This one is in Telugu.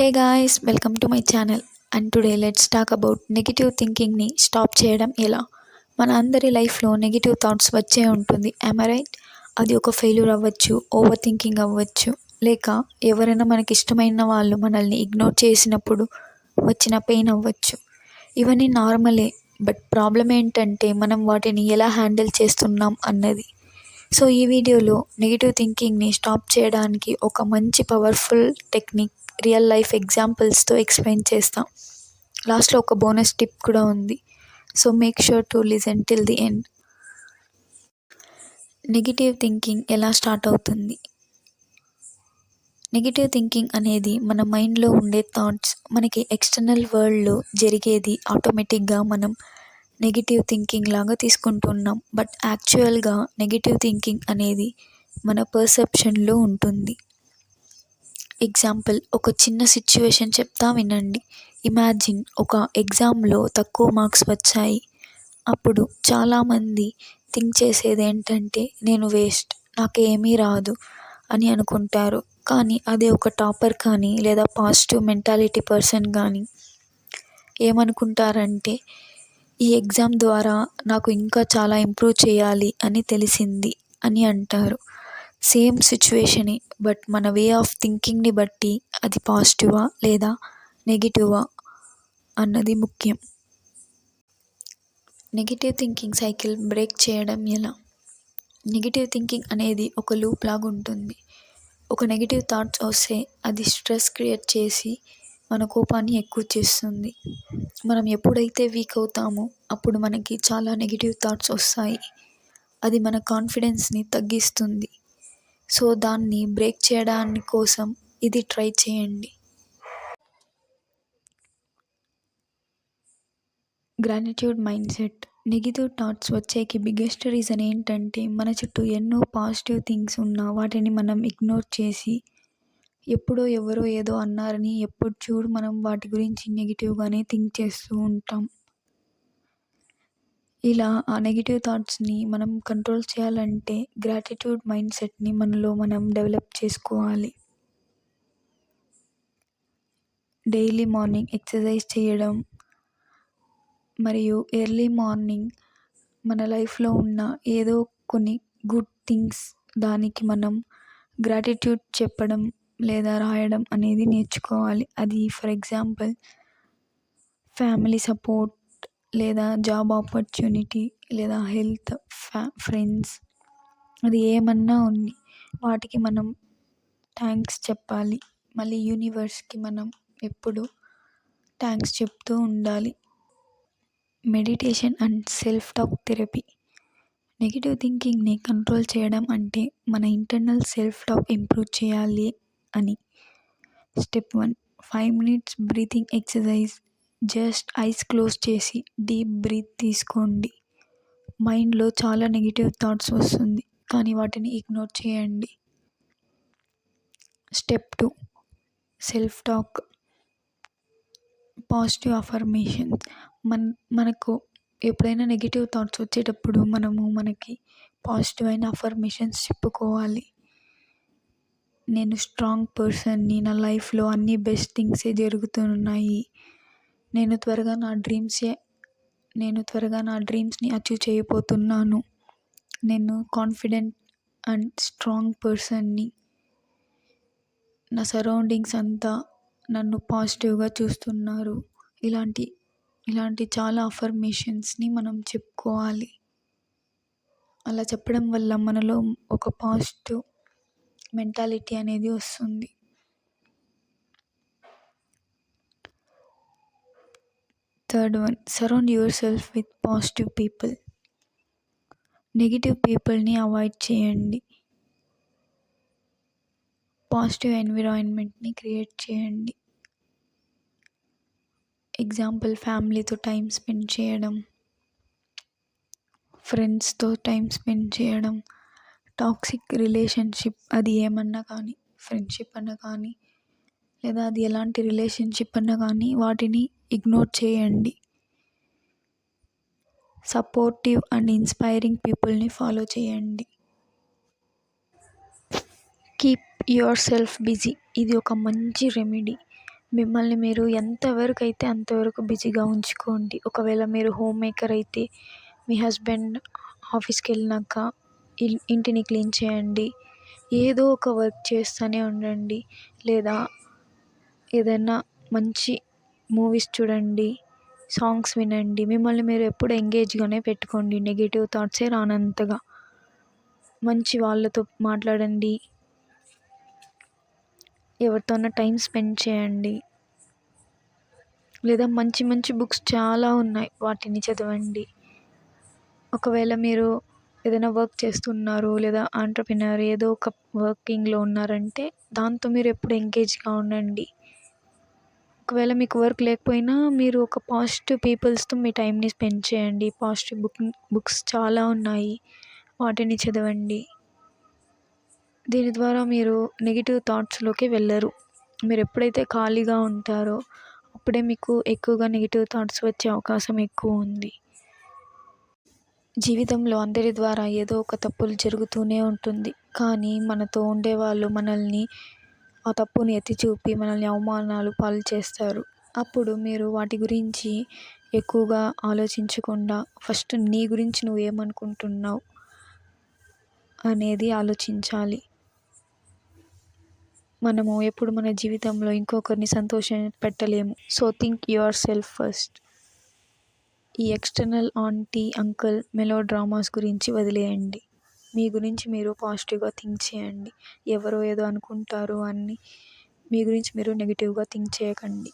Hey guys, welcome to my channel. And today let's talk about negative థింకింగ్ని స్టాప్ చేయడం ఎలా. మన అందరి లైఫ్లో నెగిటివ్ థాట్స్ వచ్చే ఉంటుంది. రైట్? అది ఒక ఫెయిల్యూర్ అవ్వచ్చు, ఓవర్ థింకింగ్ అవ్వచ్చు, లేక ఎవరైనా మనకి ఇష్టమైన వాళ్ళు మనల్ని ఇగ్నోర్ చేసినప్పుడు వచ్చిన పెయిన్ అవ్వచ్చు. ఇవన్నీ నార్మలే. బట్ ప్రాబ్లం ఏంటంటే మనం వాటిని ఎలా హ్యాండిల్ చేస్తున్నాం అన్నది. సో ఈ వీడియోలో నెగిటివ్ థింకింగ్ని స్టాప్ చేయడానికి ఒక మంచి పవర్ఫుల్ టెక్నిక్ రియల్ లైఫ్ ఎగ్జాంపుల్స్తో ఎక్స్ప్లెయిన్ చేస్తాం. లాస్ట్లో ఒక బోనస్ టిప్ కూడా ఉంది. So make sure to listen till the end. Negative thinking ఎలా స్టార్ట్ అవుతుంది? నెగిటివ్ థింకింగ్ అనేది మన మైండ్లో ఉండే థాట్స్. మనకి ఎక్స్టర్నల్ వరల్డ్లో జరిగేది ఆటోమేటిక్గా మనం నెగిటివ్ థింకింగ్ లాగా తీసుకుంటున్నాం. బట్ యాక్చువల్గా నెగిటివ్ థింకింగ్ అనేది మన పర్సెప్షన్లో ఉంటుంది. ఎగ్జాంపుల్, ఒక చిన్న సిచ్యువేషన్ చెప్తా వినండి. ఇమాజిన్ ఒక ఎగ్జామ్లో తక్కువ మార్క్స్ వచ్చాయి. అప్పుడు చాలామంది థింక్ చేసేది ఏంటంటే నేను వేస్ట్, నాకేమీ రాదు అని అనుకుంటారు. కానీ అదే ఒక టాపర్ కానీ లేదా పాజిటివ్ మెంటాలిటీ పర్సన్ కానీ ఏమనుకుంటారంటే ఈ ఎగ్జామ్ ద్వారా నాకు ఇంకా చాలా ఇంప్రూవ్ చేయాలి అని తెలిసింది అని అంటారు. సేమ్ సిచ్యువేషనే, బట్ మన వే ఆఫ్ థింకింగ్ని బట్టి అది పాజిటివా లేదా నెగిటివా అన్నది ముఖ్యం. నెగిటివ్ థింకింగ్ సైకిల్ బ్రేక్ చేయడం ఎలా? నెగిటివ్ థింకింగ్ అనేది ఒక లూప్ లాగా ఉంటుంది. ఒక నెగిటివ్ థాట్స్ వస్తే అది స్ట్రెస్ క్రియేట్ చేసి మన కోపాన్ని ఎక్కువ చేస్తుంది. మనం ఎప్పుడైతే వీక్ అవుతామో అప్పుడు మనకి చాలా నెగిటివ్ థాట్స్ వస్తాయి. అది మన కాన్ఫిడెన్స్ని తగ్గిస్తుంది. సో దాన్ని బ్రేక్ చేయడాని కోసం ఇది ట్రై చేయండి. Gratitude mind set. Negative thoughts వచ్చేకి బిగ్గెస్ట్ రీజన్ ఏంటంటే మన చుట్టూ ఎన్నో పాజిటివ్ థింగ్స్ ఉన్నా వాటిని మనం ఇగ్నోర్ చేసి ఎప్పుడో ఎవరో ఏదో అన్నారని ఎప్పుడు చూడు మనం వాటి గురించి నెగిటివ్గానే థింక్ చేస్తూ ఉంటాం. ఇలా ఆ నెగిటివ్ థాట్స్ని మనం కంట్రోల్ చేయాలంటే గ్రాటిట్యూడ్ మైండ్ సెట్ని మనలో మనం డెవలప్ చేసుకోవాలి. డైలీ మార్నింగ్ ఎక్సర్సైజ్ చేయడం మరియు ఎర్లీ మార్నింగ్ మన లైఫ్లో ఉన్న ఏదో కొన్ని గుడ్ థింగ్స్ దానికి మనం గ్రాటిట్యూడ్ చెప్పడం లేదా రాయడం అనేది నేర్చుకోవాలి. అది ఫర్ ఎగ్జాంపుల్ ఫ్యామిలీ సపోర్ట్ లేదా జాబ్ ఆపర్చునిటీ లేదా హెల్త్, ఫ్రెండ్స్, అది ఏమన్నా ఉంది వాటికి మనం థ్యాంక్స్ చెప్పాలి. మళ్ళీ యూనివర్స్కి మనం ఎప్పుడు థ్యాంక్స్ చెప్తూ ఉండాలి. Meditation and self talk therapy. Negative థింకింగ్ని కంట్రోల్ చేయడం అంటే మన ఇంటర్నల్ సెల్ఫ్ టాక్ ఇంప్రూవ్ చేయాలి అని. Step 1, 5 minutes breathing exercise. Just eyes close చేసి డీప్ బ్రీత్ తీసుకోండి. మైండ్లో చాలా నెగిటివ్ థాట్స్ వస్తుంది కానీ వాటిని ఇగ్నోర్ చేయండి. Step 2, self talk. Positive affirmations. మనకు ఎప్పుడైనా నెగిటివ్ థాట్స్ వచ్చేటప్పుడు మనకి పాజిటివ్ అయిన అఫర్మేషన్స్ చెప్పుకోవాలి. నేను స్ట్రాంగ్ పర్సన్ని, నా లైఫ్లో అన్ని బెస్ట్ థింగ్సే జరుగుతున్నాయి, నేను త్వరగా నా డ్రీమ్స్ని అచీవ్ చేయబోతున్నాను, నేను కాన్ఫిడెంట్ అండ్ స్ట్రాంగ్ పర్సన్ని, నా సరౌండింగ్స్ అంతా నన్ను పాజిటివ్గా చూస్తున్నారు. ఇలాంటి చాలా అఫర్మేషన్స్ని మనం చెప్పుకోవాలి. అలా చెప్పడం వల్ల మనలో ఒక పాజిటివ్ మెంటాలిటీ అనేది వస్తుంది. Third one, surround yourself with positive people. Negative పీపుల్ని అవాయిడ్ చేయండి. పాజిటివ్ ఎన్విరాన్మెంట్ని క్రియేట్ చేయండి. ఎగ్జాంపుల్, ఫ్యామిలీతో టైం స్పెండ్ చేయడం, ఫ్రెండ్స్తో టైం స్పెండ్ చేయడం. టాక్సిక్ రిలేషన్షిప్, అది ఏమన్నా కానీ, ఫ్రెండ్షిప్ అన్నా కానీ లేదా అది ఎలాంటి రిలేషన్షిప్ అన్నా కానీ వాటిని ఇగ్నోర్ చేయండి. సపోర్టివ్ అండ్ ఇన్స్పైరింగ్ పీపుల్ని ఫాలో చేయండి. Keep your self busy. ఇది ఒక మంచి రెమెడీ. మిమ్మల్ని మీరు ఎంతవరకైతే అంతవరకు బిజీగా ఉంచుకోండి. ఒకవేళ మీరు హోమ్ మేకర్ అయితే మీ హస్బెండ్ ఆఫీస్‌కి వెళ్ళినాక ఇంటిని క్లీన్ చేయండి. ఏదో ఒక వర్క్ చేస్తూనే ఉండండి. లేదా ఏదైనా మంచి మూవీస్ చూడండి, సాంగ్స్ వినండి. మిమ్మల్ని మీరు ఎప్పుడు ఎంగేజ్‌గానే పెట్టుకోండి. నెగెటివ్ థాట్సే రానంతగా. మంచి వాళ్ళతో మాట్లాడండి. ఎవరితోనా టైం స్పెండ్ చేయండి. లేదా మంచి మంచి బుక్స్ చాలా ఉన్నాయి, వాటిని చదవండి. ఒకవేళ మీరు ఏదైనా వర్క్ చేస్తున్నారు లేదా ఎంటర్‌ప్రెన్యూర్ ఏదో ఒక వర్కింగ్‌లో ఉన్నారంటే దాంతో మీరు ఎప్పుడు ఎంగేజ్‌గా ఉండండి. ఒకవేళ మీకు వర్క్ లేకపోయినా మీరు ఒక పాజిటివ్ పీపుల్స్‌తో మీ టైంని స్పెండ్ చేయండి. పాజిటివ్ బుక్స్ చాలా ఉన్నాయి, వాటిని చదవండి. దీని ద్వారా మీరు నెగెటివ్ థాట్స్‌లోకి వెళ్ళరు. మీరు ఎప్పుడైతే ఖాళీగా ఉంటారో అప్పుడే మీకు ఎక్కువగా నెగెటివ్ థాట్స్ వచ్చే అవకాశం ఎక్కువ ఉంది. జీవితంలో అందరి ద్వారా ఏదో ఒక తప్పులు జరుగుతూనే ఉంటుంది. కానీ మనతో ఉండేవాళ్ళు మనల్ని ఆ తప్పుని ఎత్తి చూపి మనల్ని అవమానాలు పాలు చేస్తారు. అప్పుడు మీరు వాటి గురించి ఎక్కువగా ఆలోచించకుండా ఫస్ట్ నీ గురించి నువ్వేమనుకుంటున్నావు అనేది ఆలోచించాలి. మనము ఎప్పుడు మన జీవితంలో ఇంకొకరిని సంతోషపెట్టలేము. So think yourself first. ఈ external aunty, uncle melodramas గురించి వదిలేయండి. మీ గురించి మీరు పాజిటివ్గా థింక్ చేయండి. ఎవరో ఏదో అనుకుంటారు అని మీ గురించి మీరు నెగిటివ్గా థింక్ చేయకండి.